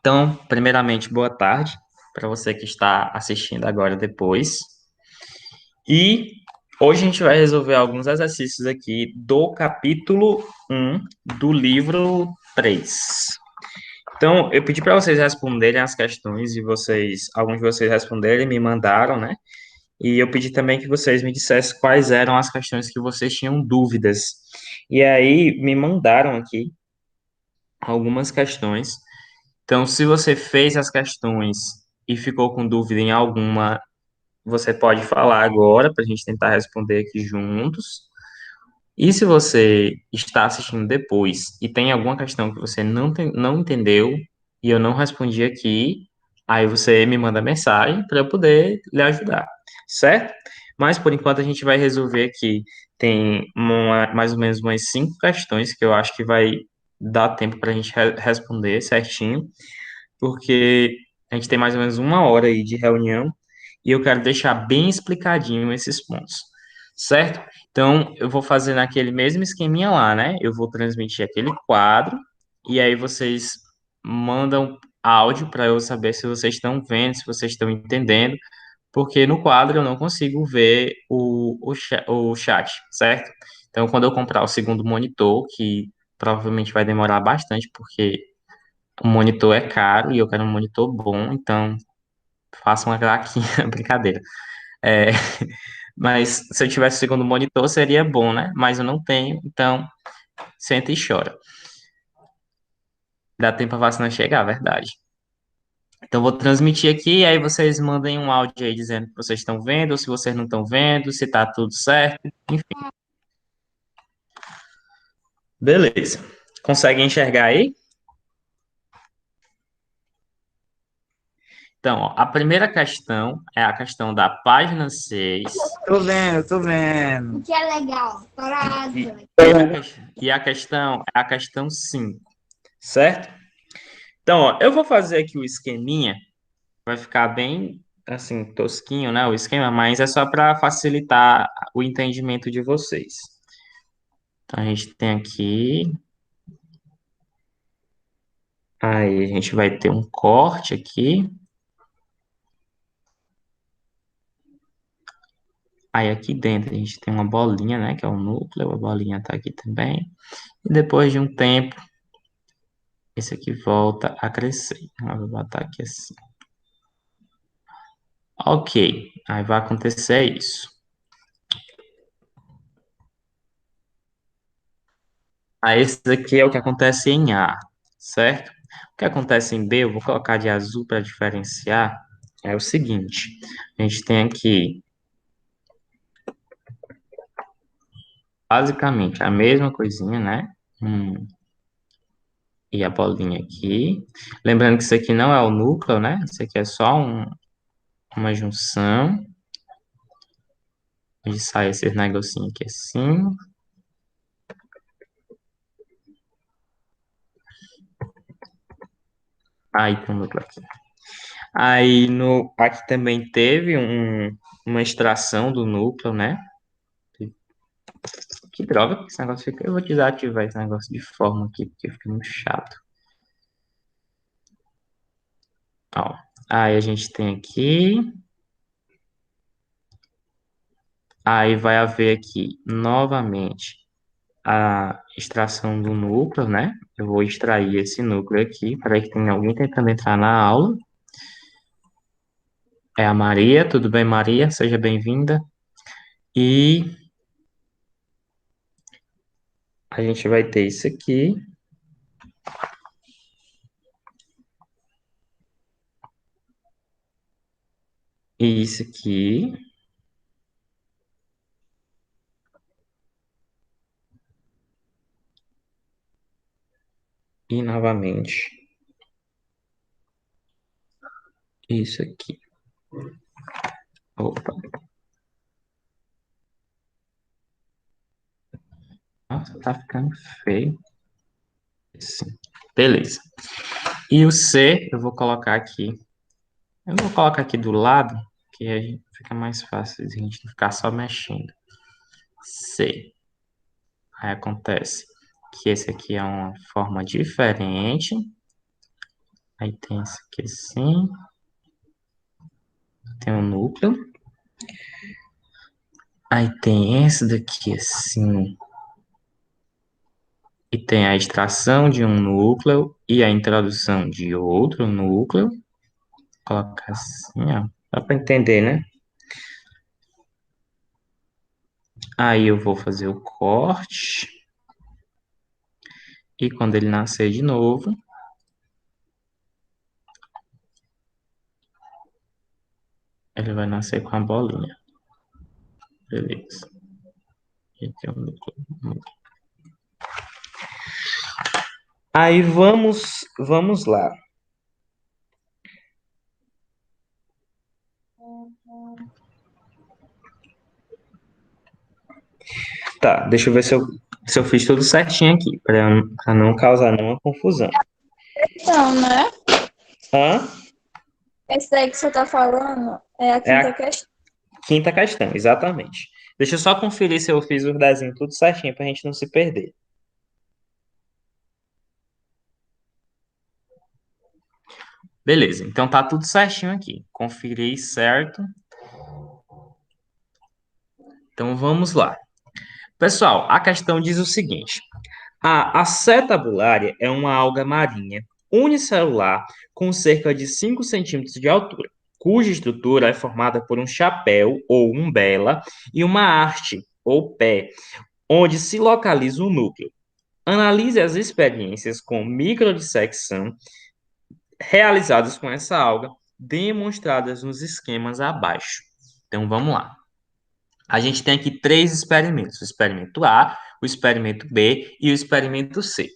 Então, primeiramente, boa tarde para você que está assistindo agora depois. E hoje a gente vai resolver alguns exercícios aqui do capítulo 1 do livro 3. Então, eu pedi para vocês responderem as questões e alguns de vocês responderem, me mandaram, né? E eu pedi também que vocês me dissessem quais eram as questões que vocês tinham dúvidas. E aí me mandaram aqui algumas questões. Então, se você fez as questões e ficou com dúvida em alguma, você pode falar agora para a gente tentar responder aqui juntos. E se você está assistindo depois e tem alguma questão que você não entendeu e eu não respondi aqui, aí você me manda mensagem para eu poder lhe ajudar, certo? Mas por enquanto a gente vai resolver aqui. Tem mais ou menos umas 5 questões que eu acho que vai dar tempo para a gente responder certinho, porque a gente tem mais ou menos uma hora aí de reunião e eu quero deixar bem explicadinho esses pontos, certo? Então, eu vou fazer naquele mesmo esqueminha lá, né? Eu vou transmitir aquele quadro e aí vocês mandam áudio para eu saber se vocês estão vendo, se vocês estão entendendo, porque no quadro eu não consigo ver o chat, certo? Então, quando eu comprar o segundo monitor, que provavelmente vai demorar bastante, porque o monitor é caro e eu quero um monitor bom, então faça uma vaquinha, brincadeira. É, mas se eu tivesse o segundo monitor seria bom, né? Mas eu não tenho, então senta e chora. Dá tempo a vacina chegar, verdade. Então vou transmitir aqui, aí vocês mandem um áudio aí dizendo que vocês estão vendo, ou se vocês não estão vendo, se tá tudo certo. Beleza. Conseguem enxergar aí? Então, ó, a primeira questão é a questão da página 6. Tô vendo, tô vendo. Que é legal. Parado. E a questão é a questão 5, certo? Então, ó, eu vou fazer aqui o esqueminha, vai ficar bem assim tosquinho, né? O esquema, mas é só para facilitar o entendimento de vocês. Então, a gente tem aqui, aí a gente vai ter um corte aqui. Aí aqui dentro a gente tem uma bolinha, né? Que é o núcleo, a bolinha tá aqui também. E depois de um tempo, esse aqui volta a crescer. Eu vou botar aqui assim. Ok, aí vai acontecer isso. Aí esse aqui é o que acontece em A, certo? O que acontece em B, eu vou colocar de azul para diferenciar, é o seguinte. A gente tem aqui, basicamente, a mesma coisinha, né? E a bolinha aqui. Lembrando que isso aqui não é o núcleo, né? Isso aqui é só uma junção. Onde sai esses negocinhos aqui assim. Aí tem um núcleo aqui. Aí aqui também teve uma extração do núcleo, né? Que droga que esse negócio fica. Eu vou desativar esse negócio de forma aqui, porque fica muito chato. Ó. Aí a gente tem aqui. Aí vai haver aqui novamente a extração do núcleo, né? Eu vou extrair esse núcleo aqui. Para que tem alguém tentando entrar na aula. É a Maria. Tudo bem, Maria? Seja bem-vinda. E a gente vai ter isso aqui e isso aqui. E novamente isso aqui. Opa. Nossa, tá ficando feio. Sim. Beleza. E o C, eu vou colocar aqui. Eu vou colocar aqui do lado, que aí fica mais fácil de a gente não ficar só mexendo. C. Aí acontece que esse aqui é uma forma diferente. Aí tem esse aqui assim. Tem um núcleo. Aí tem esse daqui assim. E tem a extração de um núcleo e a introdução de outro núcleo. Vou colocar assim, ó. Dá para entender, né? Aí eu vou fazer o corte. E quando ele nascer de novo, ele vai nascer com a bolinha. Beleza. Aqui tem um núcleo. Aí vamos lá. Tá, deixa eu ver se eu fiz tudo certinho aqui, para não causar nenhuma confusão. Então, né? Hã? Esse daí que você tá falando é a É quinta a questão. quinta questão, exatamente. Deixa eu só conferir se eu fiz o desenho tudo certinho para a gente não se perder. Beleza, então tá tudo certinho aqui. Conferi certo. Então vamos lá. Pessoal, a questão diz o seguinte: a acetabulária é uma alga marinha unicelular com cerca de 5 centímetros de altura, cuja estrutura é formada por um chapéu ou umbela e uma haste ou pé, onde se localiza o núcleo. Analise as experiências com microdissecção realizadas com essa alga, demonstradas nos esquemas abaixo. Então vamos lá. A gente tem aqui três experimentos: o experimento A, o experimento B e o experimento C.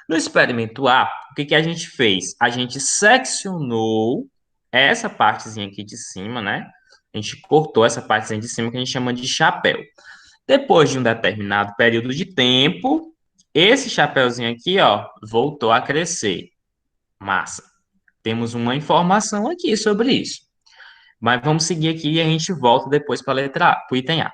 No experimento A, o que que a gente fez? A gente seccionou essa partezinha aqui de cima, né? A gente cortou essa partezinha de cima que a gente chama de chapéu. Depois de um determinado período de tempo, esse chapéuzinho aqui, ó, voltou a crescer. Massa. Temos uma informação aqui sobre isso. Mas vamos seguir aqui e a gente volta depois para a letra A, para o item A.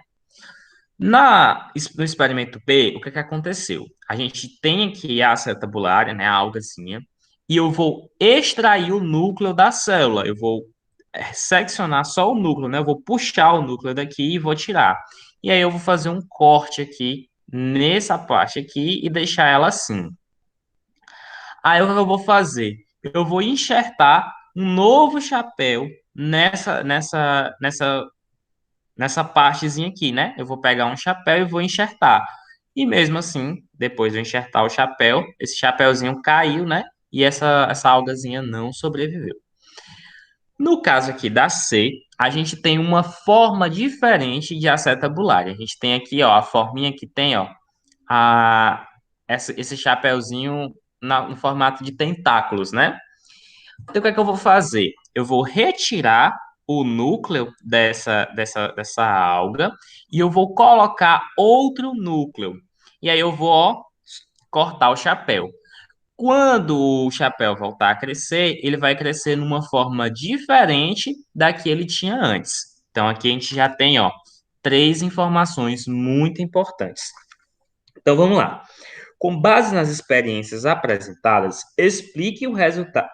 No experimento B, o que que aconteceu? A gente tem aqui a acetabulária, né, a algazinha, e eu vou extrair o núcleo da célula. Eu vou seccionar só o núcleo, né? Eu vou puxar o núcleo daqui e vou tirar. E aí eu vou fazer um corte aqui nessa parte aqui e deixar ela assim. Aí o que eu vou fazer? Eu vou enxertar um novo chapéu nessa partezinha aqui, né? Eu vou pegar um chapéu e vou enxertar. E mesmo assim, depois de eu enxertar o chapéu, esse chapéuzinho caiu, né? E essa algazinha não sobreviveu. No caso aqui da C, a gente tem uma forma diferente de acetabulária. A gente tem aqui, ó, a forminha que tem, ó, esse chapéuzinho no formato de tentáculos, né? Então, o que é que eu vou fazer? Eu vou retirar o núcleo dessa alga e eu vou colocar outro núcleo. E aí eu vou, ó, cortar o chapéu. Quando o chapéu voltar a crescer, ele vai crescer numa forma diferente da que ele tinha antes. Então, aqui a gente já tem, ó, três informações muito importantes. Então, vamos lá. Com base nas experiências apresentadas, explique o resultado.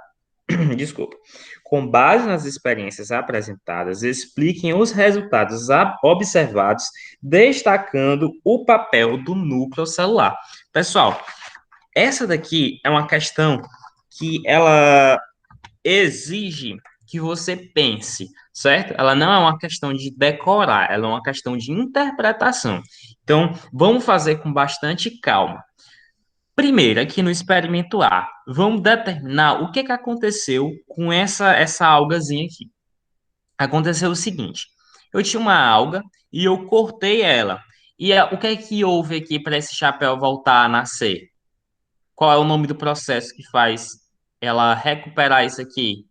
Desculpa. Com base nas experiências apresentadas, expliquem os resultados observados, destacando o papel do núcleo celular. Pessoal, essa daqui é uma questão que ela exige que você pense, certo? Ela não é uma questão de decorar, ela é uma questão de interpretação. Então, vamos fazer com bastante calma. Primeiro, aqui no experimento A, vamos determinar o que que aconteceu com essa algazinha aqui. Aconteceu o seguinte: eu tinha uma alga e eu cortei ela. E o que é que houve aqui para esse chapéu voltar a nascer? Qual é o nome do processo que faz ela recuperar isso aqui?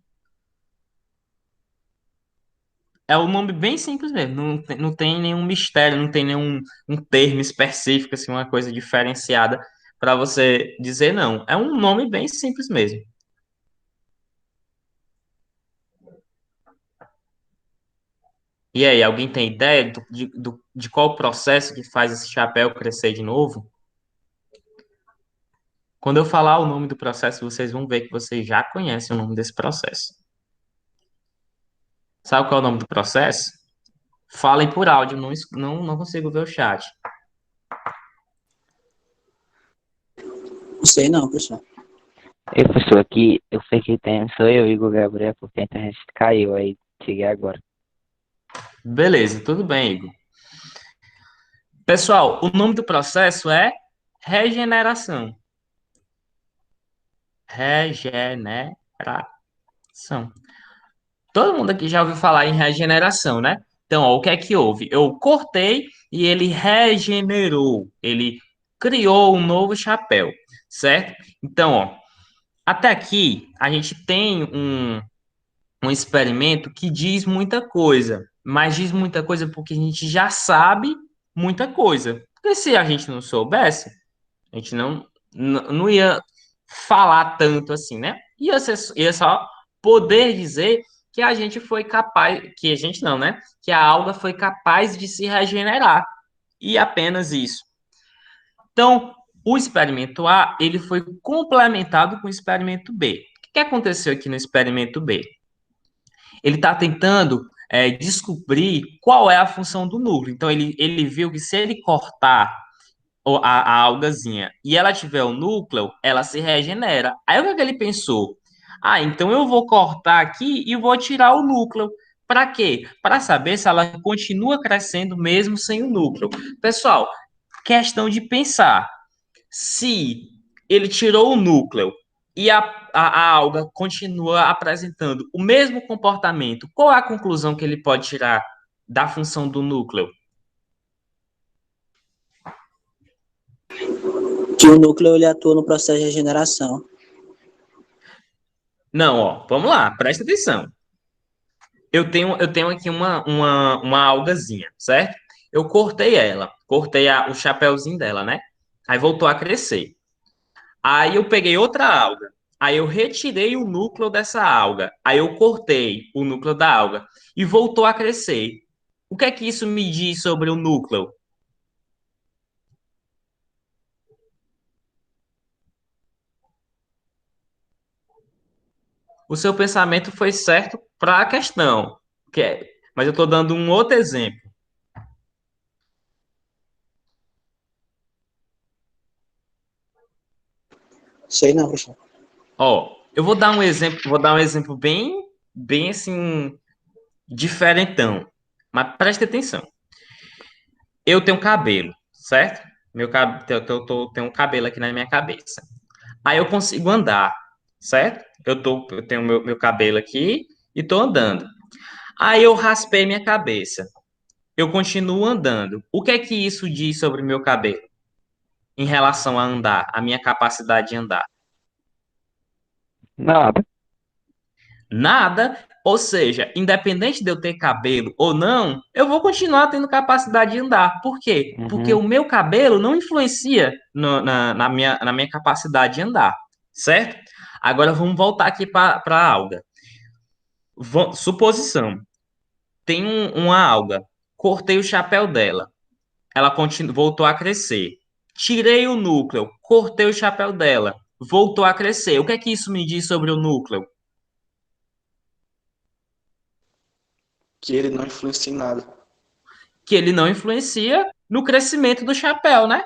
É um nome bem simples mesmo, não tem nenhum mistério, não tem nenhum um termo específico, assim, uma coisa diferenciada para você dizer não. É um nome bem simples mesmo. E aí, alguém tem ideia de qual processo que faz esse chapéu crescer de novo? Quando eu falar o nome do processo, vocês vão ver que vocês já conhecem o nome desse processo. Sabe qual é o nome do processo? Falem por áudio, não consigo ver o chat. Não sei não, professor. Eu, professor, aqui eu fiquei tendo, sou eu, Igor Gabriel, porque a internet caiu, aí cheguei agora. Beleza, tudo bem, Igor. Pessoal, o nome do processo é regeneração. Regeneração. Todo mundo aqui já ouviu falar em regeneração, né? Então, ó, o que é que houve? Eu cortei e ele regenerou. Ele criou um novo chapéu, certo? Então, ó, até aqui a gente tem um experimento que diz muita coisa, mas diz muita coisa porque a gente já sabe muita coisa. Porque se a gente não soubesse, a gente não ia falar tanto assim, né? Ia só poder dizer que a gente foi capaz, que a gente não, né? Que a alga foi capaz de se regenerar. E apenas isso. Então, o experimento A, ele foi complementado com o experimento B. O que aconteceu aqui no experimento B? Ele está tentando descobrir qual é a função do núcleo. Então, ele viu que se ele cortar a algazinha e ela tiver o núcleo, ela se regenera. Aí o que é que ele pensou? Ah, então eu vou cortar aqui e vou tirar o núcleo. Para quê? Para saber se ela continua crescendo mesmo sem o núcleo. Pessoal, questão de pensar. Se ele tirou o núcleo e a alga continua apresentando o mesmo comportamento, qual é a conclusão que ele pode tirar da função do núcleo? Que o núcleo ele atua no processo de regeneração. Não, ó, vamos lá, presta atenção. Eu tenho aqui uma algazinha, certo? Eu cortei ela, cortei o chapéuzinho dela, né? Aí voltou a crescer. Aí eu peguei outra alga. Aí eu retirei o núcleo dessa alga. Aí eu cortei o núcleo da alga e voltou a crescer. O que é que isso me diz sobre o núcleo? O seu pensamento foi certo para a questão, mas eu estou dando um outro exemplo. Sei não, professor. Ó, eu vou dar um exemplo bem assim diferentão. Mas preste atenção. Eu tenho cabelo, certo? Meu cabelo, tenho um cabelo aqui na minha cabeça. Aí eu consigo andar, certo? Eu tenho meu cabelo aqui e tô andando. Aí eu raspei minha cabeça. Eu continuo andando. O que é que isso diz sobre o meu cabelo em relação a andar, a minha capacidade de andar? Nada. Nada. Ou seja, independente de eu ter cabelo ou não, eu vou continuar tendo capacidade de andar. Por quê? Porque Uhum. o meu cabelo não influencia na minha capacidade de andar, certo? Agora vamos voltar aqui para a alga. Suposição: tem uma alga, cortei o chapéu dela, ela voltou a crescer. Tirei o núcleo, cortei o chapéu dela, voltou a crescer. O que é que isso me diz sobre o núcleo? Que ele não influencia em nada. Que ele não influencia no crescimento do chapéu, né?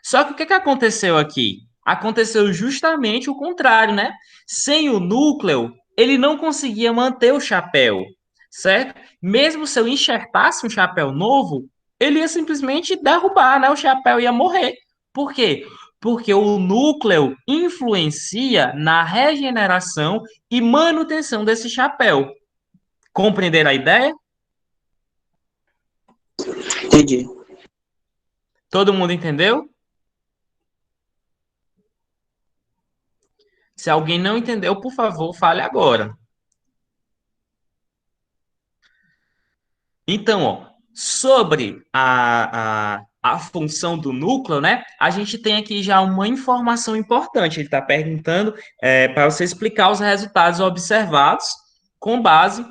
Só que o que que aconteceu aqui? Aconteceu justamente o contrário, né? Sem o núcleo, ele não conseguia manter o chapéu, certo? Mesmo se eu enxertasse um chapéu novo, ele ia simplesmente derrubar, né? O chapéu ia morrer. Por quê? Porque o núcleo influencia na regeneração e manutenção desse chapéu. Compreender a ideia? Entendi. Todo mundo entendeu? Se alguém não entendeu, por favor, fale agora. Então, ó, sobre a função do núcleo, né? A gente tem aqui já uma informação importante. Ele está perguntando para você explicar os resultados observados com base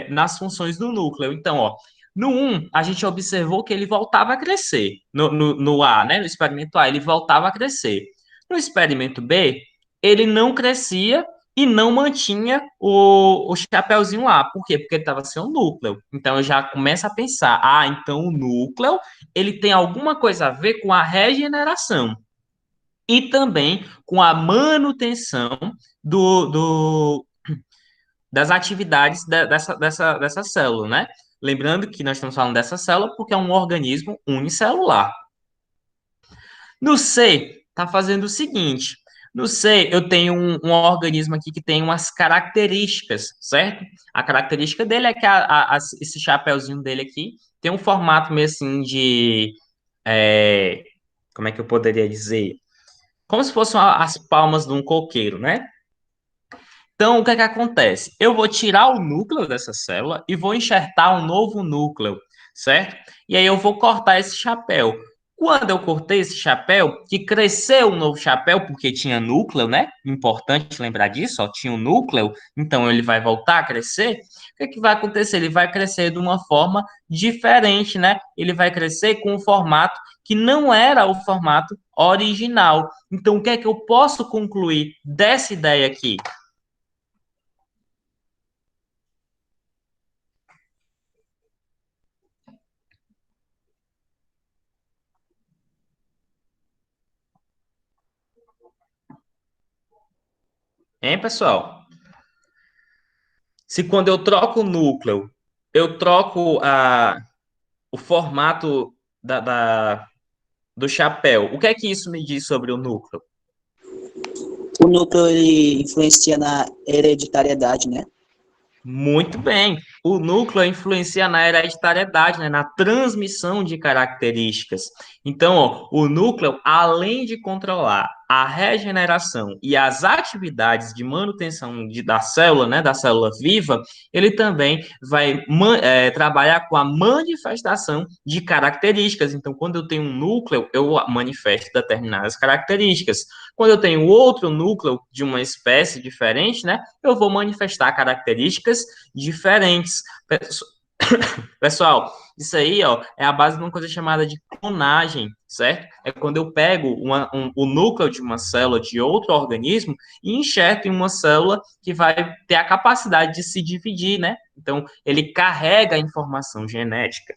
nas funções do núcleo. Então, ó, no 1, a gente observou que ele voltava a crescer. No A, né? No experimento A, ele voltava a crescer. No experimento B, ele não crescia e não mantinha o chapeuzinho lá. Por quê? Porque ele estava sem o núcleo. Então eu já começo a pensar, então o núcleo ele tem alguma coisa a ver com a regeneração e também com a manutenção do, das atividades dessa célula, né? Lembrando que nós estamos falando dessa célula porque é um organismo unicelular. No C, está fazendo o seguinte. No C, eu tenho um organismo aqui que tem umas características, certo? A característica dele é que esse chapeuzinho dele aqui tem um formato meio assim de... como é que eu poderia dizer? Como se fossem as palmas de um coqueiro, né? Então, o que é que acontece? Eu vou tirar o núcleo dessa célula e vou enxertar um novo núcleo, certo? E aí eu vou cortar esse chapéu. Quando eu cortei esse chapéu, que cresceu um novo chapéu, porque tinha núcleo, né? Importante lembrar disso, ó, tinha um núcleo, então ele vai voltar a crescer. O que é que vai acontecer? Ele vai crescer de uma forma diferente, né? Ele vai crescer com um formato que não era o formato original. Então, o que é que eu posso concluir dessa ideia aqui? Hein, pessoal? Se quando eu troco o núcleo, eu troco o formato do chapéu, o que é que isso me diz sobre o núcleo? O núcleo ele influencia na hereditariedade, né? Muito bem. O núcleo influencia na hereditariedade, né, na transmissão de características. Então, ó, o núcleo, além de controlar a regeneração e as atividades de manutenção da célula, né, da célula viva, ele também vai trabalhar com a manifestação de características. Então, quando eu tenho um núcleo, eu manifesto determinadas características. Quando eu tenho outro núcleo de uma espécie diferente, né, eu vou manifestar características diferentes. Pessoal, isso aí, ó, é a base de uma coisa chamada de clonagem, certo? É quando eu pego o núcleo de uma célula de outro organismo e injerto em uma célula que vai ter a capacidade de se dividir, né? Então, ele carrega a informação genética.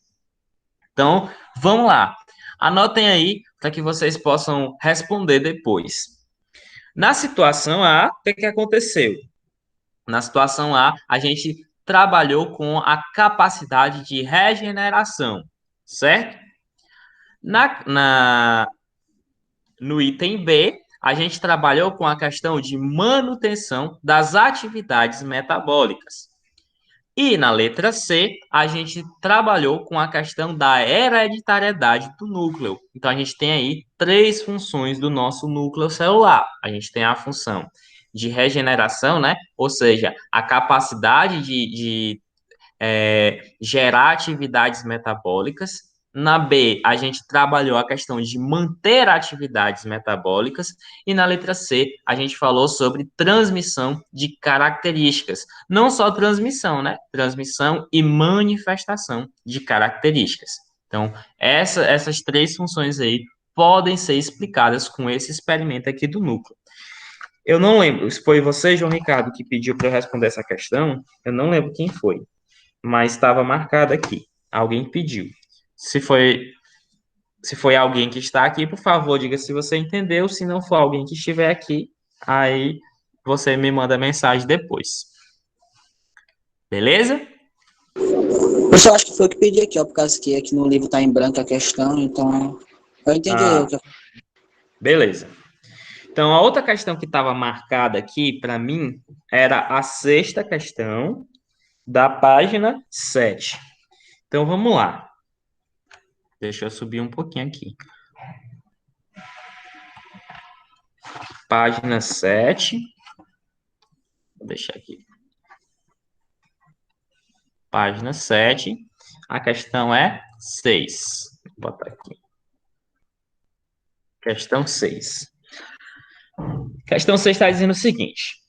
Então, vamos lá. Anotem aí para que vocês possam responder depois. Na situação A, o que aconteceu? Na situação A, a gente trabalhou com a capacidade de regeneração, certo? No item B, a gente trabalhou com a questão de manutenção das atividades metabólicas. E na letra C, a gente trabalhou com a questão da hereditariedade do núcleo. Então, a gente tem aí três funções do nosso núcleo celular. A gente tem a função de regeneração, né? Ou seja, a capacidade de gerar atividades metabólicas. Na B, a gente trabalhou a questão de manter atividades metabólicas. E na letra C, a gente falou sobre transmissão de características. Não só transmissão, né? Transmissão e manifestação de características. Então, essas três funções aí podem ser explicadas com esse experimento aqui do núcleo. Eu não lembro se foi você, João Ricardo, que pediu para eu responder essa questão. Eu não lembro quem foi, mas estava marcado aqui. Alguém pediu. Se foi alguém que está aqui, por favor, diga se você entendeu. Se não for alguém que estiver aqui, aí você me manda mensagem depois. Beleza? Eu só acho que foi o que pedi aqui, ó, por causa que aqui no livro tá em branco a questão, então eu entendi. Beleza. Então, a outra questão que estava marcada aqui, para mim, era a sexta questão da página 7. Então, vamos lá. Deixa eu subir um pouquinho aqui. Página 7. Vou deixar aqui. Página 7. A questão é 6. Vou botar aqui. Questão 6. Questão 6 está dizendo o seguinte.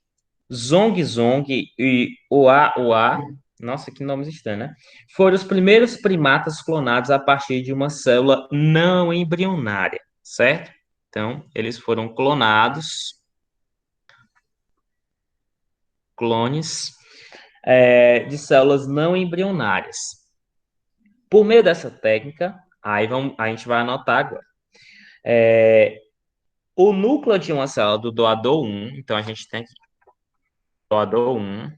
Zong Zong e Oa Oa, nossa, que nomes estranhos, né? Foram os primeiros primatas clonados a partir de uma célula não embrionária, certo? Então, eles foram clonados, clones, de células não embrionárias. Por meio dessa técnica, a gente vai anotar agora. O núcleo de uma célula do doador 1, então a gente tem aqui, doador 1,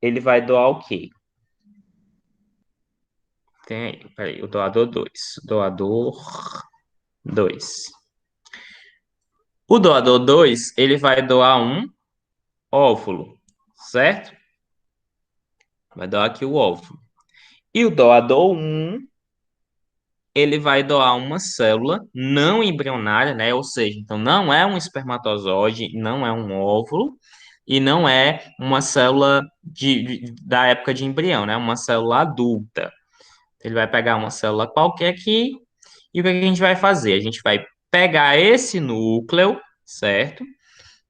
ele vai doar o quê? Tem aí, peraí, o doador 2. Doador 2. O doador 2, ele vai doar um óvulo, certo? Vai doar aqui o óvulo. E o doador 1, ele vai doar uma célula não embrionária, né? Ou seja, então não é um espermatozoide, não é um óvulo e não é uma célula da época de embrião, né? Uma célula adulta. Ele vai pegar uma célula qualquer aqui e o que a gente vai fazer? A gente vai pegar esse núcleo, certo?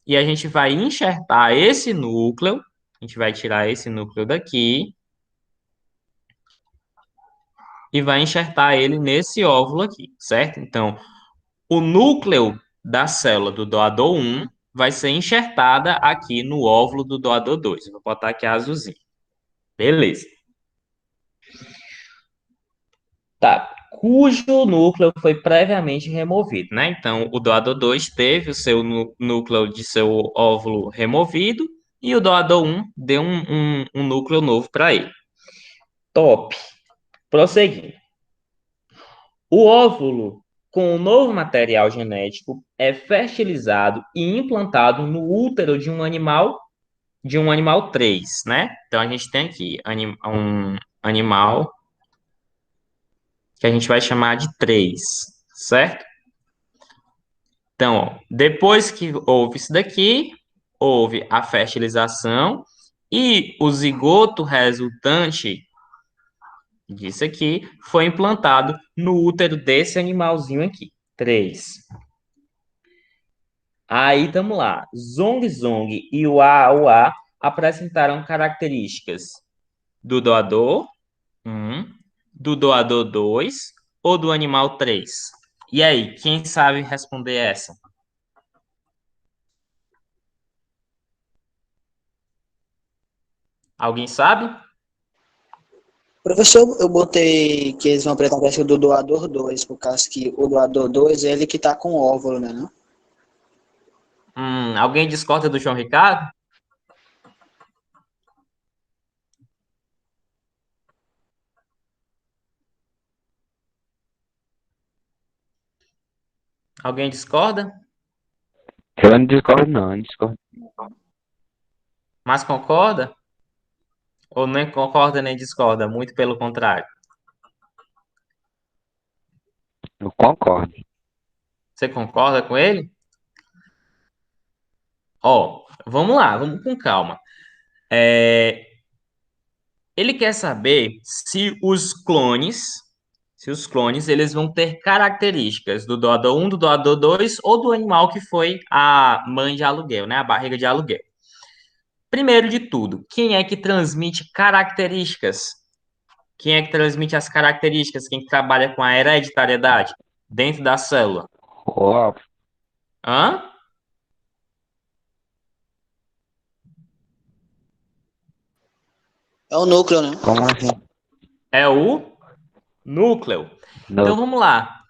E a gente vai enxertar esse núcleo, a gente vai tirar esse núcleo daqui e vai enxertar ele nesse óvulo aqui, certo? Então, o núcleo da célula do doador 1 vai ser enxertada aqui no óvulo do doador 2. Eu vou botar aqui azulzinho. Beleza. Tá. Cujo núcleo foi previamente removido, né? Então, o doador 2 teve o seu núcleo de seu óvulo removido e o doador 1 deu um núcleo novo para ele. Top. Prosseguindo. O óvulo com o novo material genético é fertilizado e implantado no útero de um animal 3, né? Então a gente tem aqui um animal que a gente vai chamar de 3, certo? Então, ó, depois que houve isso daqui, houve a fertilização e o zigoto resultante disso aqui foi implantado no útero desse animalzinho aqui, 3. Aí, tamo lá. Zong Zong e Ua apresentaram características do doador 1, do doador 2 ou do animal 3. E aí, quem sabe responder essa? Alguém sabe? Professor, eu botei que eles vão apresentar a questão do doador 2 por causa que o doador 2 é ele que tá com o óvulo, né, não? Alguém discorda do João Ricardo? Alguém discorda? Eu não discordo, não. Eu não discordo. Mas concorda? Ou nem concorda nem discorda? Muito pelo contrário. Eu concordo. Você concorda com ele? Ó, vamos lá, vamos com calma. Ele quer saber se os clones, eles vão ter características do doador 1, do doador 2 ou do animal que foi a mãe de aluguel, né? A barriga de aluguel. Primeiro de tudo, quem é que transmite características? Quem é que transmite as características? Quem trabalha com a hereditariedade dentro da célula? Ó, Hã? É o núcleo, né? como assim? É o núcleo. Então No, vamos lá.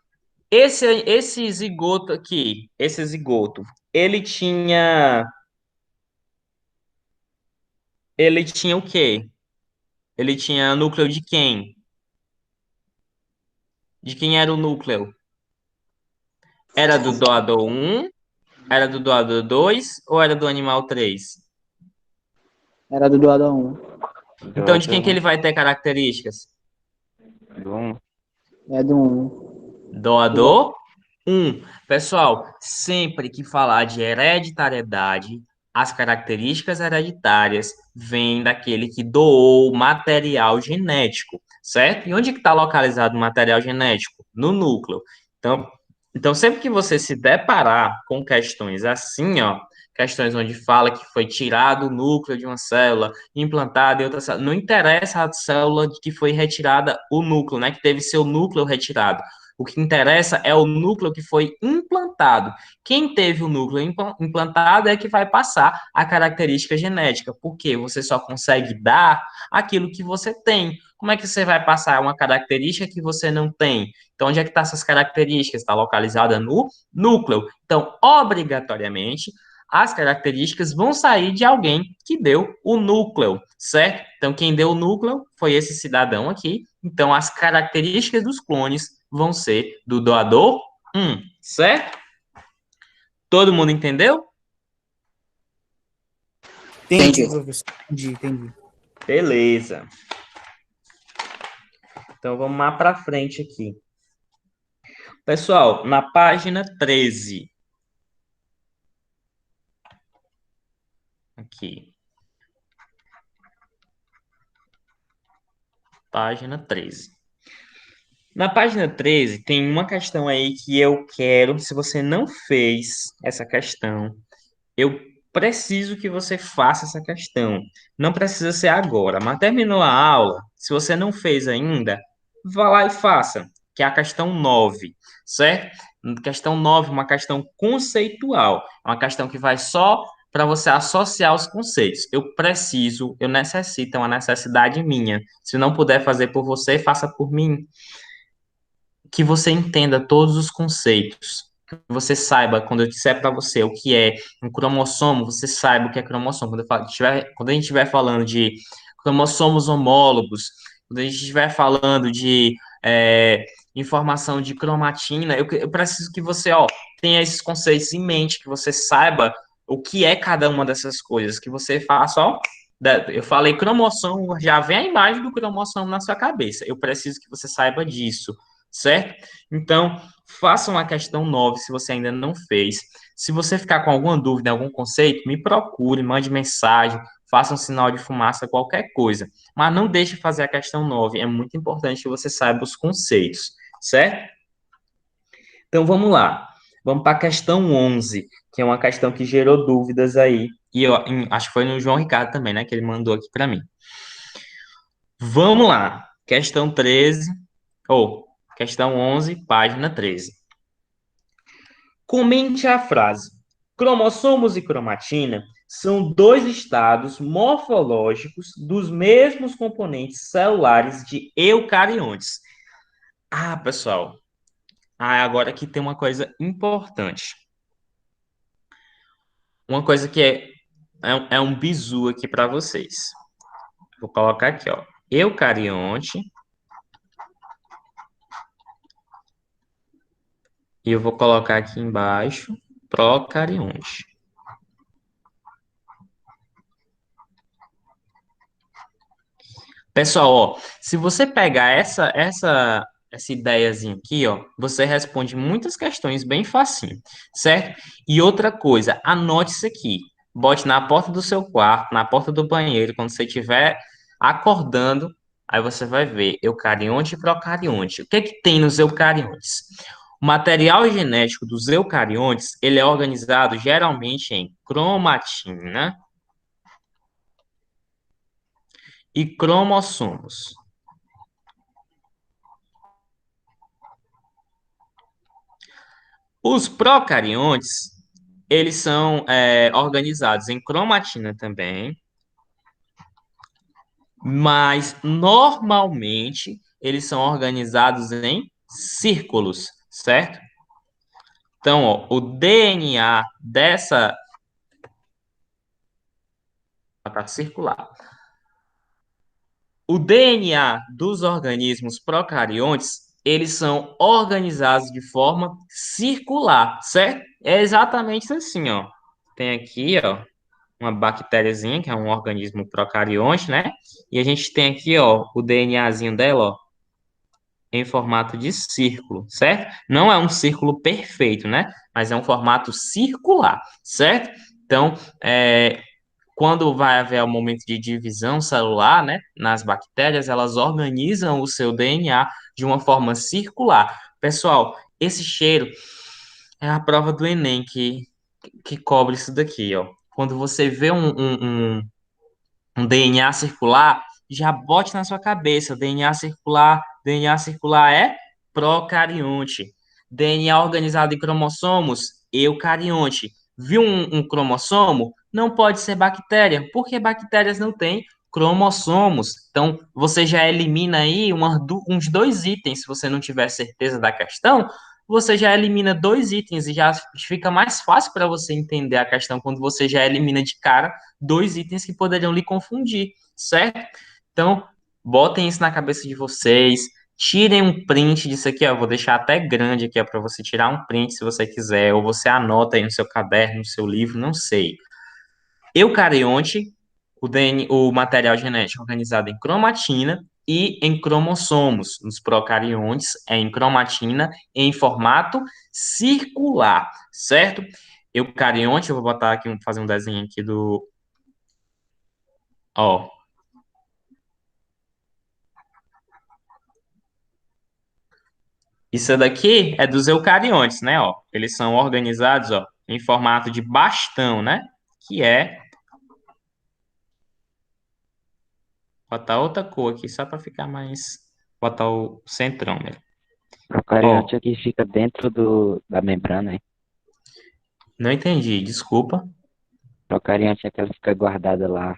Esse zigoto aqui, esse zigoto, ele tinha, ele tinha o quê? Ele tinha núcleo de quem? De quem era o núcleo? Era do doador 1? Era do doador 2? Ou era do animal 3? Era do doador 1. Então, de quem que do, ele vai ter características? do, É do 1. Doador 1. Pessoal, sempre que falar de hereditariedade, as características hereditárias vêm daquele que doou material genético, certo? E onde que está localizado o material genético? No núcleo. Então, sempre que você se deparar com questões assim, ó, questões onde fala que foi tirado o núcleo de uma célula, implantado em outra célula. Não interessa a célula de que foi retirada o núcleo, né? Que teve seu núcleo retirado. O que interessa é o núcleo que foi implantado. Quem teve o núcleo implantado é que vai passar a característica genética, porque você só consegue dar aquilo que você tem. Como é que você vai passar uma característica que você não tem? Então, onde é que estão essas características? Está localizada no núcleo. Então, obrigatoriamente, as características vão sair de alguém que deu o núcleo, certo? Então, quem deu o núcleo foi esse cidadão aqui. Então, as características dos clones vão ser do doador 1, certo? Todo mundo entendeu? Entendi. Professor. Entendi. Beleza. Então, vamos lá para frente aqui. Pessoal, na página 13. Aqui. Página 13. Na página 13 tem uma questão aí que eu quero, se você não fez essa questão, eu preciso que você faça essa questão. Não precisa ser agora, mas terminou a aula, se você não fez ainda, vá lá e faça, que é a questão 9, certo? Questão 9, uma questão conceitual, é uma questão que vai só para você associar os conceitos. Eu necessito, é uma necessidade minha. Se não puder fazer por você, faça por mim. Que você entenda todos os conceitos, que você saiba, quando eu disser para você o que é um cromossomo, você saiba o que é cromossomo. Quando a gente estiver falando de cromossomos homólogos, quando a gente estiver falando de informação de cromatina, eu preciso que você, tenha esses conceitos em mente, que você saiba o que é cada uma dessas coisas, que você faça, eu falei cromossomo, já vem a imagem do cromossomo na sua cabeça. Eu preciso que você saiba disso, certo? Então, façam a questão 9 se você ainda não fez. Se você ficar com alguma dúvida, algum conceito, me procure, mande mensagem, faça um sinal de fumaça, qualquer coisa. Mas não deixe de fazer a questão 9. É muito importante que você saiba os conceitos, certo? Então, vamos lá. Vamos para a questão 11, que é uma questão que gerou dúvidas aí. E acho que foi no João Ricardo também, né? Que ele mandou aqui para mim. Vamos lá. Questão 13, questão 11, página 13. Comente a frase: cromossomos e cromatina são dois estados morfológicos dos mesmos componentes celulares de eucariontes. Ah, pessoal. Agora aqui tem uma coisa importante. Uma coisa que é um bizu aqui para vocês. Vou colocar aqui, eucarionte. E eu vou colocar aqui embaixo, procarionte. Pessoal, se você pegar essa ideiazinha aqui, você responde muitas questões bem facinho, certo? E outra coisa, anote isso aqui. Bote na porta do seu quarto, na porta do banheiro, quando você estiver acordando, aí você vai ver eucarionte e procarionte. O que é que tem nos eucariontes? O material genético dos eucariontes, ele é organizado geralmente em cromatina e cromossomos. Os procariontes, eles são organizados em cromatina também, mas normalmente eles são organizados em círculos, certo? Então, o DNA dessa está circular. O DNA dos organismos procariontes, eles são organizados de forma circular, certo? É exatamente assim, ó. Tem aqui, uma bactériazinha, que é um organismo procarionte, né? E a gente tem aqui, o DNAzinho dela, em formato de círculo, certo? Não é um círculo perfeito, né? Mas é um formato circular, certo? Então, quando vai haver o momento de divisão celular, né, nas bactérias, elas organizam o seu DNA de uma forma circular. Pessoal, esse cheiro é a prova do Enem, que que cobre isso daqui, ó. Quando você vê um DNA circular, já bote na sua cabeça, DNA circular é procarionte. DNA organizado em cromossomos, eucarionte. Viu um cromossomo? Não pode ser bactéria, porque bactérias não têm cromossomos. Então, você já elimina aí uns dois itens, se você não tiver certeza da questão, você já elimina dois itens e já fica mais fácil para você entender a questão quando você já elimina de cara dois itens que poderiam lhe confundir, certo? Então, botem isso na cabeça de vocês, tirem um print disso aqui, ó, vou deixar até grande aqui, ó, para você tirar um print se você quiser, ou você anota aí no seu caderno, no seu livro, não sei. Eucarionte, o material genético organizado em cromatina e em cromossomos. Nos procariontes é em cromatina em formato circular, certo? Eucarionte, eu vou botar aqui, fazer um desenho aqui do, ó, isso daqui é dos eucariontes, né, ó. Eles são organizados, ó, em formato de bastão, né? Que é, botar outra cor aqui só para ficar mais, botar o centrão, né? Ó, Procarionte aqui fica dentro da membrana, hein? não entendi, desculpa. Procarionte é aquela que fica guardada lá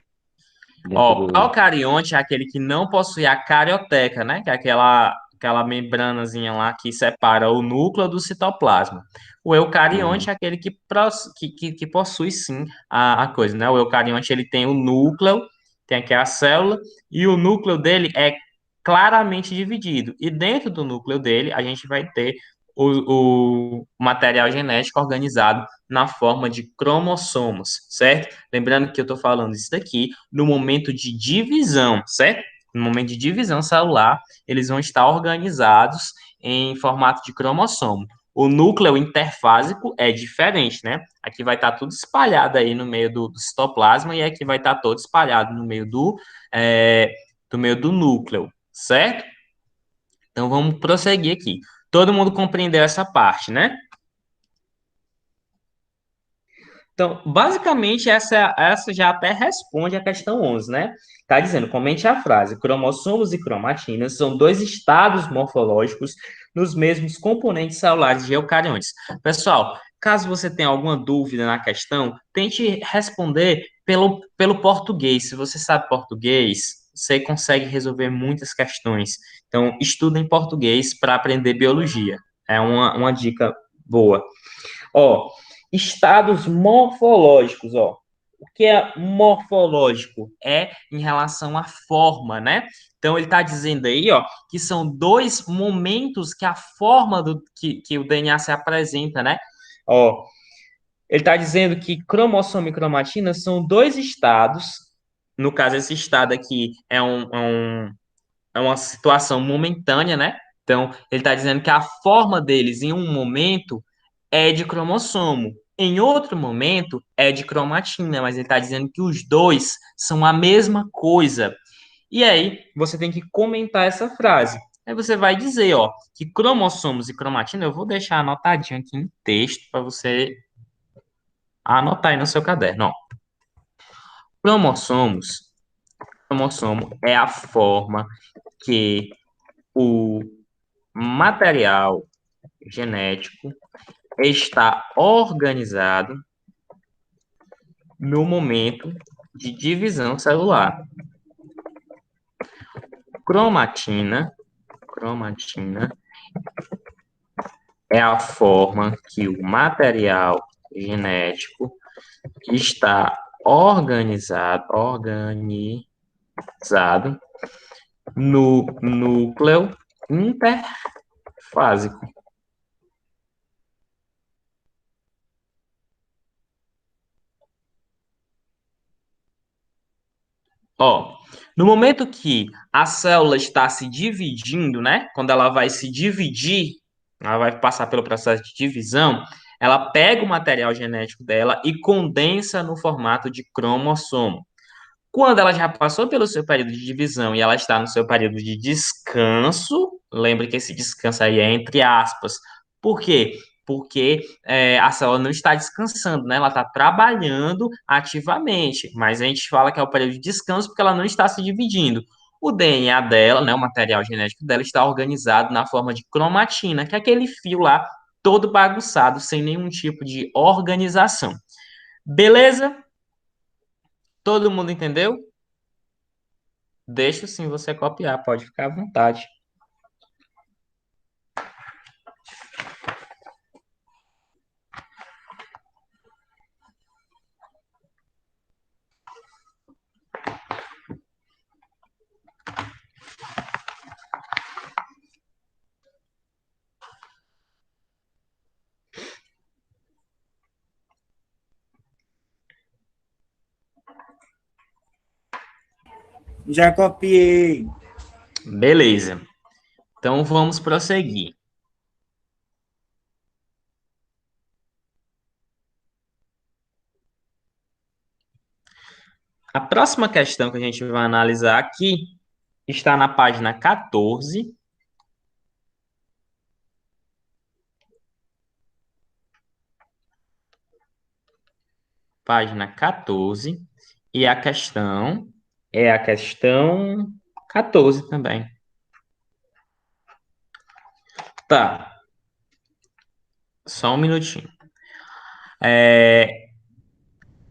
dentro Ó, do. procarionte é aquele que não possui a carioteca, né? Que é aquela membranazinha lá que separa o núcleo do citoplasma. O eucarionte Aham. é aquele que possui sim a coisa, né? O eucarionte ele tem o núcleo, tem aqui a célula, e o núcleo dele é claramente dividido. E dentro do núcleo dele, a gente vai ter o material genético organizado na forma de cromossomos, certo? Lembrando que eu estou falando isso daqui no momento de divisão, certo? No momento de divisão celular, eles vão estar organizados em formato de cromossomo. O núcleo interfásico é diferente, né? Aqui vai estar tudo espalhado aí no meio do citoplasma e aqui vai estar todo espalhado no meio é, do meio do núcleo, certo? Então vamos prosseguir aqui. Todo mundo compreendeu essa parte, né? Então, basicamente, essa já até responde a questão 11, né? Tá dizendo, comente a frase: cromossomos e cromatinas são dois estados morfológicos nos mesmos componentes celulares de eucariontes. Pessoal, caso você tenha alguma dúvida na questão, tente responder pelo português. Se você sabe português, você consegue resolver muitas questões. Então, estuda em português para aprender biologia. É uma dica boa. Ó, estados morfológicos, ó. O que é morfológico? É em relação à forma, né? Então ele está dizendo aí, ó, que são dois momentos que a forma que o DNA se apresenta, né? Ó, ele está dizendo que cromossomo e cromatina são dois estados. No caso, esse estado aqui é uma situação momentânea, né? Então, ele está dizendo que a forma deles em um momento é de cromossomo, em outro momento é de cromatina, mas ele está dizendo que os dois são a mesma coisa. E aí, você tem que comentar essa frase. Aí você vai dizer, ó, que cromossomos e cromatina, eu vou deixar anotadinho aqui em texto para você anotar aí no seu caderno, ó. Cromossomos, cromossomo é a forma que o material genético está organizado no momento de divisão celular. Cromatina é a forma que o material genético está organizado no núcleo interfásico. Ó, no momento que a célula está se dividindo, né? Quando ela vai se dividir, ela vai passar pelo processo de divisão, ela pega o material genético dela e condensa no formato de cromossomo. Quando ela já passou pelo seu período de divisão e ela está no seu período de descanso, lembre que esse descanso aí é entre aspas. Por quê? porque a célula não está descansando, né? Ela está trabalhando ativamente, mas a gente fala que é o período de descanso porque ela não está se dividindo. O DNA dela, né, o material genético dela, está organizado na forma de cromatina, que é aquele fio lá todo bagunçado, sem nenhum tipo de organização. Beleza? Todo mundo entendeu? Deixa sim você copiar, pode ficar à vontade. Já copiei. Beleza. Então vamos prosseguir. A próxima questão que a gente vai analisar aqui está na página 14. Página 14. E a questão é a questão 14 também. Tá. Só um minutinho.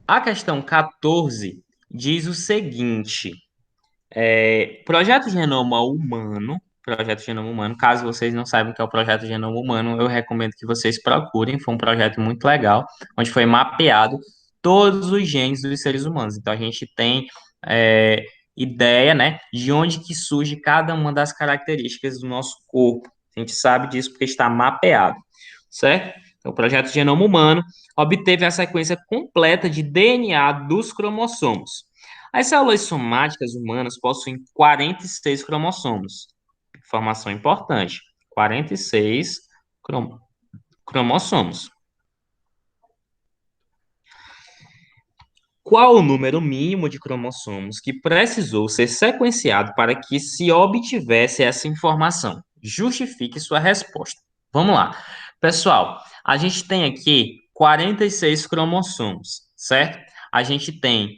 A questão 14 diz o seguinte: projeto Genoma Humano, caso vocês não saibam o que é o projeto Genoma Humano, eu recomendo que vocês procurem, foi um projeto muito legal, onde foi mapeado todos os genes dos seres humanos. Então a gente tem é, ideia, né, de onde que surge cada uma das características do nosso corpo. A gente sabe disso porque está mapeado, certo? Então, o projeto Genoma Humano obteve a sequência completa de DNA dos cromossomos. As células somáticas humanas possuem 46 cromossomos. Informação importante: 46 cromossomos. Qual o número mínimo de cromossomos que precisou ser sequenciado para que se obtivesse essa informação? Justifique sua resposta. Vamos lá. Pessoal, a gente tem aqui 46 cromossomos, certo? A gente tem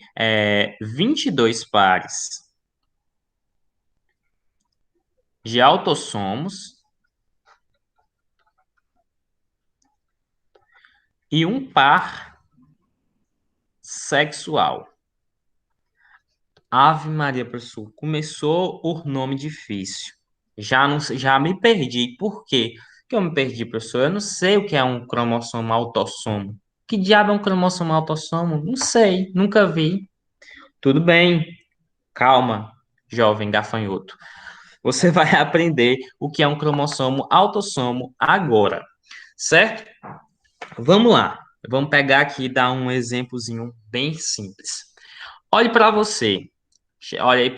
22 pares de autossomos e um par sexual. Ave Maria, professor, começou o nome difícil. Já me perdi. Por quê que eu me perdi, professor? Eu não sei o que é um cromossomo autossomo. Que diabo é um cromossomo autossomo? Não sei, nunca vi. Tudo bem, calma, jovem gafanhoto. Você vai aprender o que é um cromossomo autossomo agora, certo? Vamos lá. Vamos pegar aqui e dar um exemplozinho bem simples. Olhe para você. Olha aí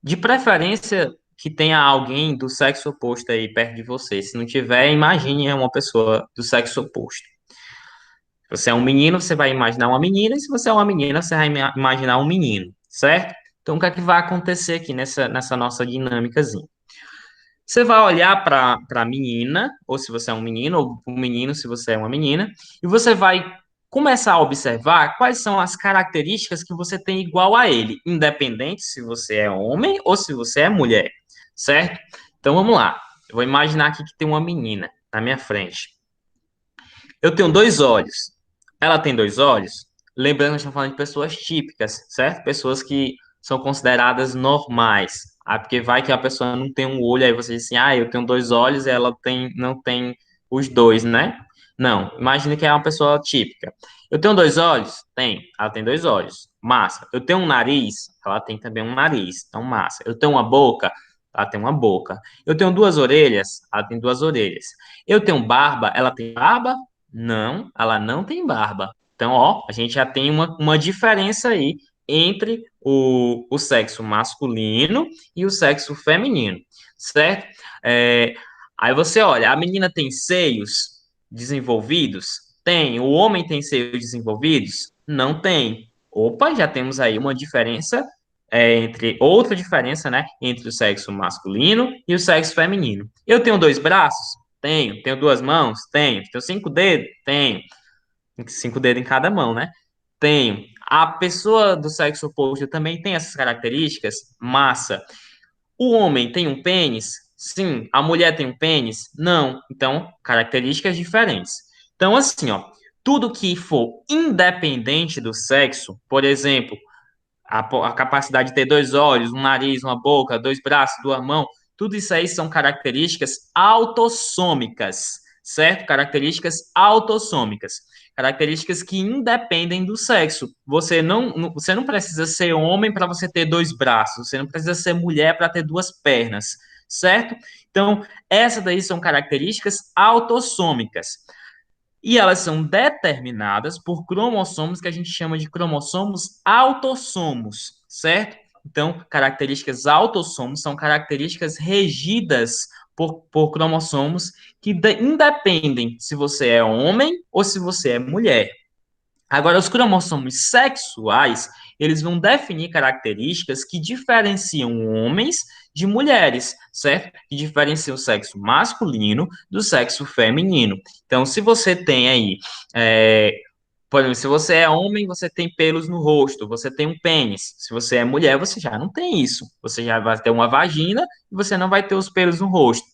de preferência que tenha alguém do sexo oposto aí perto de você. Se não tiver, imagine uma pessoa do sexo oposto. Se você é um menino, você vai imaginar uma menina, e se você é uma menina, você vai imaginar um menino, certo? Então, o que é que vai acontecer aqui nessa nossa dinâmicazinha? Você vai olhar para a menina, ou se você é um menino, ou o menino, se você é uma menina, e você vai começar a observar quais são as características que você tem igual a ele, independente se você é homem ou se você é mulher, certo? Então vamos lá. Eu vou imaginar aqui que tem uma menina na minha frente. Eu tenho dois olhos. Ela tem dois olhos. Lembrando que nós estamos falando de pessoas típicas, certo? Pessoas que são consideradas normais. Ah, porque vai que a pessoa não tem um olho, aí você diz assim, eu tenho dois olhos e ela não tem os dois, né? Não, imagine que é uma pessoa típica. Eu tenho dois olhos? Tem. Ela tem dois olhos. Massa. Eu tenho um nariz? Ela tem também um nariz. Então, massa. Eu tenho uma boca? Ela tem uma boca. Eu tenho duas orelhas? Ela tem duas orelhas. Eu tenho barba? Ela tem barba? Não, ela não tem barba. Então, ó, a gente já tem uma diferença aí entre o sexo masculino e o sexo feminino, certo? Aí você olha, a menina tem seios desenvolvidos? Tem. O homem tem seios desenvolvidos? Não tem. Opa, já temos aí uma diferença, outra diferença, né, entre o sexo masculino e o sexo feminino. Eu tenho dois braços? Tenho. Tenho duas mãos? Tenho. Tenho cinco dedos? Tenho. Cinco dedos em cada mão, né? Tenho. A pessoa do sexo oposto também tem essas características? Massa. O homem tem um pênis? Sim. A mulher tem um pênis? Não. Então, características diferentes. Então, assim, ó, tudo que for independente do sexo, por exemplo, a capacidade de ter dois olhos, um nariz, uma boca, dois braços, duas mãos, tudo isso aí são características autossômicas, certo? Características autossômicas. Características que independem do sexo. Você não precisa ser homem para você ter dois braços, você não precisa ser mulher para ter duas pernas, certo? Então, essas daí são características autossômicas. E elas são determinadas por cromossomos que a gente chama de cromossomos autossomos, certo? Então, características autossomos são características regidas por cromossomos que independem se você é homem ou se você é mulher. Agora, os cromossomos sexuais, eles vão definir características que diferenciam homens de mulheres, certo? Que diferenciam o sexo masculino do sexo feminino. Então, se você tem aí, por exemplo, se você é homem, você tem pelos no rosto, você tem um pênis. Se você é mulher, você já não tem isso. Você já vai ter uma vagina e você não vai ter os pelos no rosto.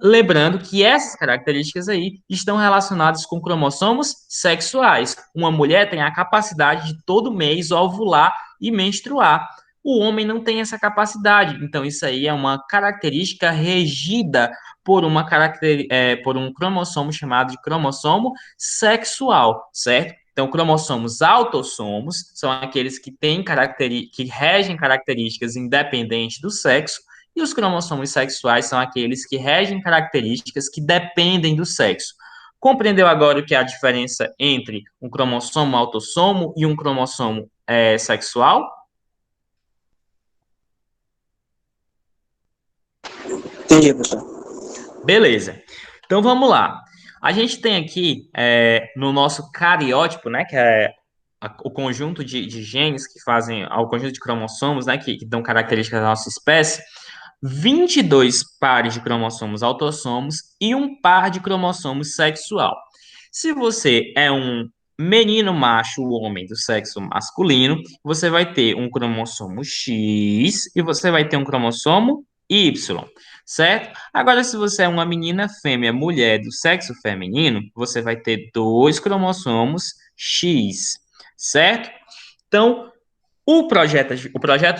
Lembrando que essas características aí estão relacionadas com cromossomos sexuais. Uma mulher tem a capacidade de todo mês ovular e menstruar. O homem não tem essa capacidade. Então, isso aí é uma característica regida por um cromossomo chamado de cromossomo sexual, certo? Então, cromossomos autossomos são aqueles que têm que regem características independentes do sexo, e os cromossomos sexuais são aqueles que regem características que dependem do sexo. Compreendeu agora o que é a diferença entre um cromossomo autossomo e um cromossomo sexual? Entendi, professor. Beleza. Então vamos lá. A gente tem aqui no nosso cariótipo, né, que é o conjunto de genes que fazem, o conjunto de cromossomos, né, que dão características da nossa espécie, 22 pares de cromossomos autossomos e um par de cromossomos sexual. Se você é um menino macho, homem do sexo masculino, você vai ter um cromossomo X e você vai ter um cromossomo Y, certo? Agora, se você é uma menina fêmea, mulher do sexo feminino, você vai ter dois cromossomos X, certo? Então, o projeto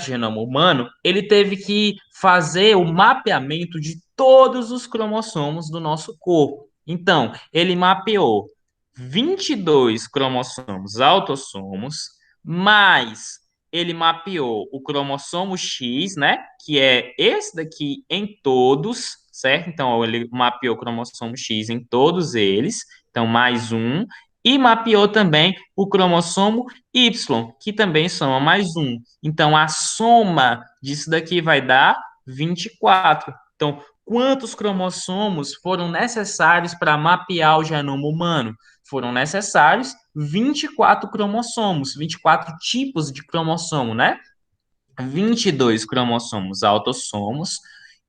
Genoma Humano, ele teve que fazer o mapeamento de todos os cromossomos do nosso corpo. Então, ele mapeou 22 cromossomos autossomos, mais ele mapeou o cromossomo X, né? Que é esse daqui em todos, certo? Então, ele mapeou o cromossomo X em todos eles. Então, mais um. E mapeou também o cromossomo Y, que também soma mais um. Então, a soma disso daqui vai dar 24. Então, quantos cromossomos foram necessários para mapear o genoma humano? Foram necessários 24 cromossomos, 24 tipos de cromossomo, né? 22 cromossomos autossomos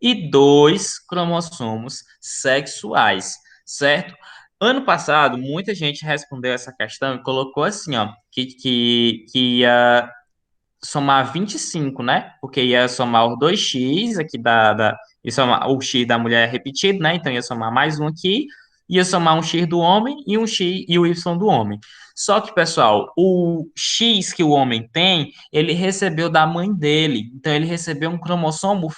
e 2 cromossomos sexuais, certo? Ano passado, muita gente respondeu essa questão e colocou assim, ó, que ia somar 25, né? Porque ia somar os 2x aqui ia somar o x da mulher repetido, né? Então ia somar mais um aqui, ia somar um x do homem e um x e o y do homem. Só que, pessoal, o x que o homem tem, ele recebeu da mãe dele. Então ele recebeu um cromossomo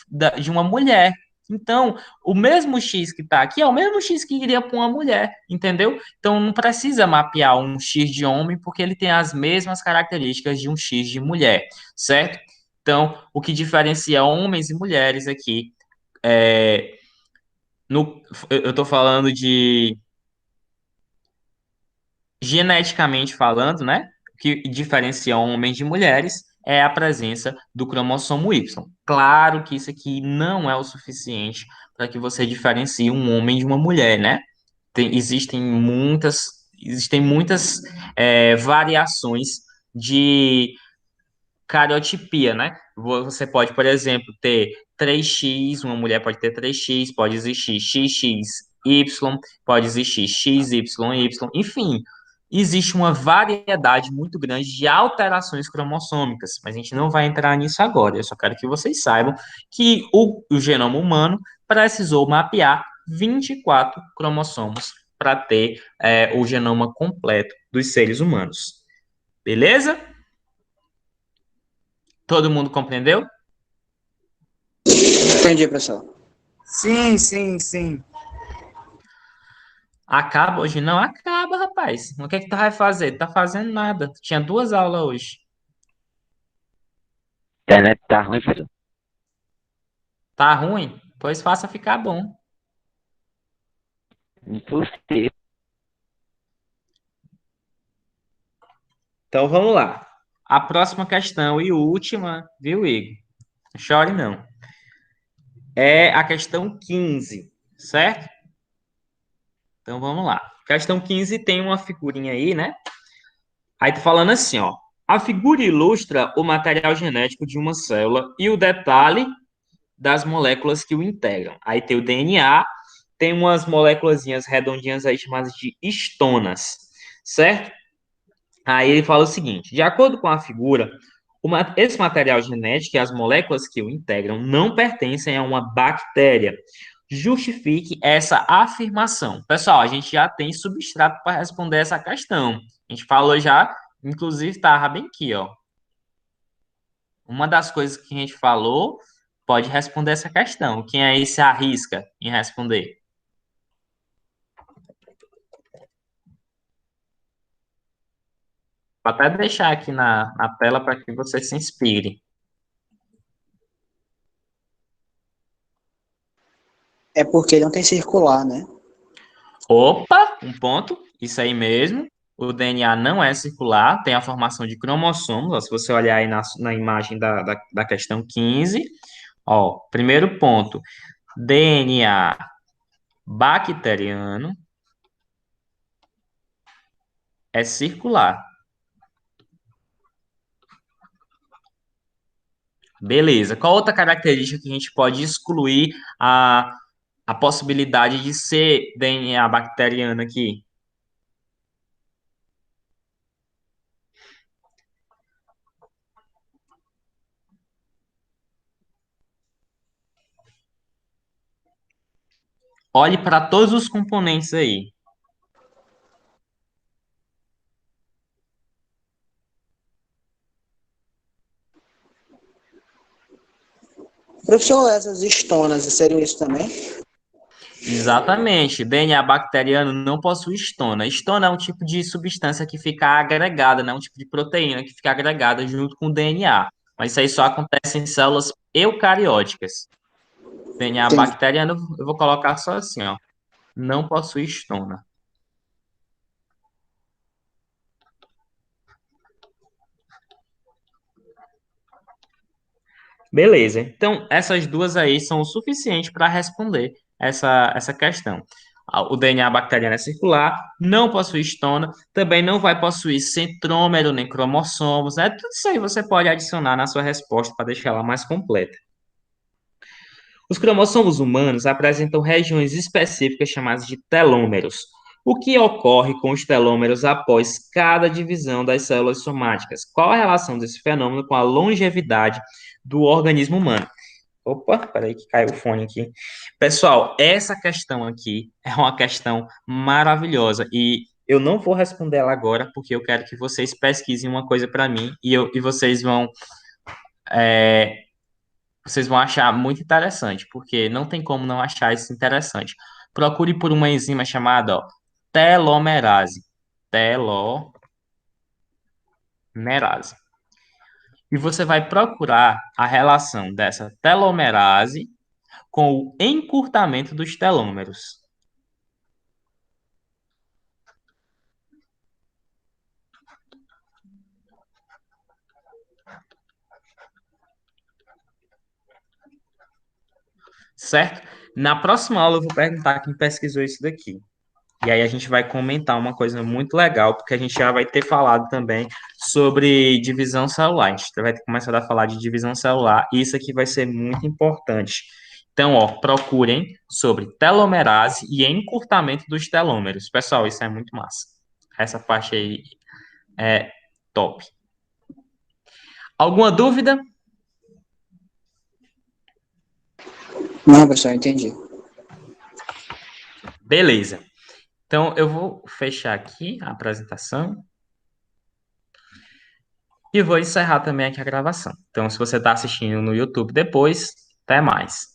de uma mulher. Então, o mesmo X que está aqui é o mesmo X que iria para uma mulher, entendeu? Então, não precisa mapear um X de homem, porque ele tem as mesmas características de um X de mulher, certo? Então, o que diferencia homens e mulheres aqui é. Eu estou falando de geneticamente falando, né? O que diferencia homens de mulheres é a presença do cromossomo Y. Claro que isso aqui não é o suficiente para que você diferencie um homem de uma mulher, né? Existem muitas variações de cariotipia, né? Você pode, por exemplo, ter 3x, uma mulher pode ter 3x, pode existir XX Y, pode existir X, Y, enfim, existe uma variedade muito grande de alterações cromossômicas, mas a gente não vai entrar nisso agora. Eu só quero que vocês saibam que o genoma humano precisou mapear 24 cromossomos para ter o genoma completo dos seres humanos. Beleza? Todo mundo compreendeu? Entendi, professor. Sim, sim, sim. Acaba hoje? Não acaba, rapaz. O que é que tu vai fazer? Tá fazendo nada. Tinha 2 aulas hoje. A internet tá ruim, professor. Tá ruim? Pois faça ficar bom. Impossível. Então vamos lá. A próxima questão e última, viu, Igor? Não chore não. É a questão 15, certo? Então vamos lá. Questão 15 tem uma figurinha aí, né? Aí tá falando assim, ó. A figura ilustra o material genético de uma célula e o detalhe das moléculas que o integram. Aí tem o DNA, tem umas moléculazinhas redondinhas aí chamadas de histonas, certo? Aí ele fala o seguinte: de acordo com a figura, esse material genético e as moléculas que o integram não pertencem a uma bactéria. Justifique essa afirmação. Pessoal, a gente já tem substrato para responder essa questão. A gente falou já, inclusive estava bem aqui, ó. Uma das coisas que a gente falou pode responder essa questão. Quem aí se arrisca em responder? Vou até deixar aqui na tela para que você se inspire. É porque não tem circular, né? Opa, um ponto. Isso aí mesmo. O DNA não é circular, tem a formação de cromossomos. Ó, se você olhar aí na imagem da questão 15, ó, primeiro ponto: DNA bacteriano é circular. Beleza. Qual outra característica que a gente pode excluir a possibilidade de ser DNA bacteriano aqui? Olhe para todos os componentes aí. Professor, essas estonas seriam isso também? Exatamente. DNA bacteriano não possui histona. Histona é um tipo de substância que fica agregada, né? Um tipo de proteína que fica agregada junto com o DNA. Mas isso aí só acontece em células eucarióticas. DNA Entendi. bacteriano, eu vou colocar só assim, ó. Não possui histona. Beleza. Então, essas duas aí são o suficiente para responder essa questão. O DNA bacteriano é circular, não possui histona, também não vai possuir centrômero nem cromossomos, né? Tudo isso aí você pode adicionar na sua resposta para deixar ela mais completa. Os cromossomos humanos apresentam regiões específicas chamadas de telômeros. O que ocorre com os telômeros após cada divisão das células somáticas? Qual a relação desse fenômeno com a longevidade do organismo humano? Opa, peraí que caiu o fone aqui. Pessoal, essa questão aqui é uma questão maravilhosa e eu não vou responder ela agora porque eu quero que vocês pesquisem uma coisa para mim e vocês vão achar muito interessante, porque não tem como não achar isso interessante. Procure por uma enzima chamada, ó, telomerase. Telomerase. E você vai procurar a relação dessa telomerase com o encurtamento dos telômeros. Certo? Na próxima aula eu vou perguntar quem pesquisou isso daqui. E aí a gente vai comentar uma coisa muito legal, porque a gente já vai ter falado também sobre divisão celular. A gente vai ter começado a falar de divisão celular, e isso aqui vai ser muito importante. Então, ó, procurem sobre telomerase e encurtamento dos telômeros. Pessoal, isso é muito massa. Essa parte aí é top. Alguma dúvida? Não, pessoal, entendi. Beleza. Então, eu vou fechar aqui a apresentação e vou encerrar também aqui a gravação. Então, se você está assistindo no YouTube depois, até mais.